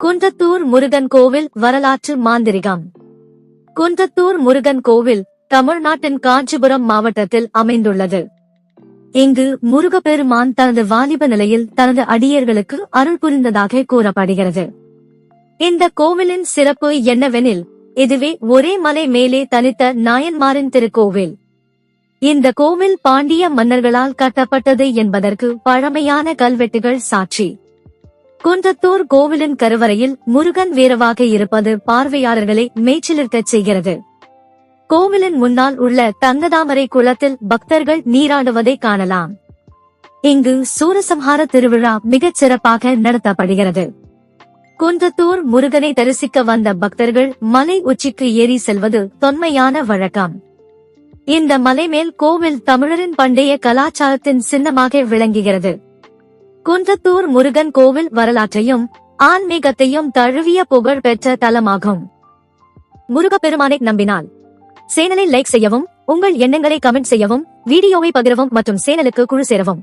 குன்றத்தூர் முருகன் கோவில் வரலாற்று மாந்திரிகம். குன்றத்தூர் முருகன் கோவில் தமிழ்நாட்டின் காஞ்சிபுரம் மாவட்டத்தில் அமைந்துள்ளது. இங்கு முருகப்பெருமான் தனது வாலிப நிலையில் தனது அடியர்களுக்கு அருள் புரிந்ததாக கூறப்படுகிறது. இந்த கோவிலின் சிறப்பு என்னவெனில், இதுவே ஒரே மலை மேலே தனித்த நாயன்மாரின் திருக்கோவில். இந்த கோவில் பாண்டிய மன்னர்களால் கட்டப்பட்டது என்பதற்கு பழமையான கல்வெட்டுகள் சாட்சி. குன்றத்தூர் கோவிலின் கருவறையில் முருகன் வீரவாக இருப்பது பார்வையாளர்களை மெய்சிலிர்க்கச் செய்கிறது. கோவிலின் முன்னால் உள்ள தங்கதாமரை குளத்தில் பக்தர்கள் நீராடுவதை காணலாம். இங்கு சூரசம்ஹார திருவிழா மிகச் சிறப்பாக நடத்தப்படுகிறது. குன்றத்தூர் முருகனை தரிசிக்க வந்த பக்தர்கள் மலை உச்சிக்கு ஏறி செல்வது தொன்மையான வழக்கம். இந்த மலைமேல் கோவில் தமிழரின் பண்டைய கலாச்சாரத்தின் சின்னமாக விளங்குகிறது. குன்றத்தூர் முருகன் கோவில் வரலாற்றையும் ஆன்மீகத்தையும் தழுவிய புகழ் பெற்ற தலமாகும். முருகப்பெருமானை நம்பினால் சேனலை லைக் செய்யவும், உங்கள் எண்ணங்களை கமெண்ட் செய்யவும், வீடியோவை பகிரவும் மற்றும் சேனலுக்கு குழு சேரவும்.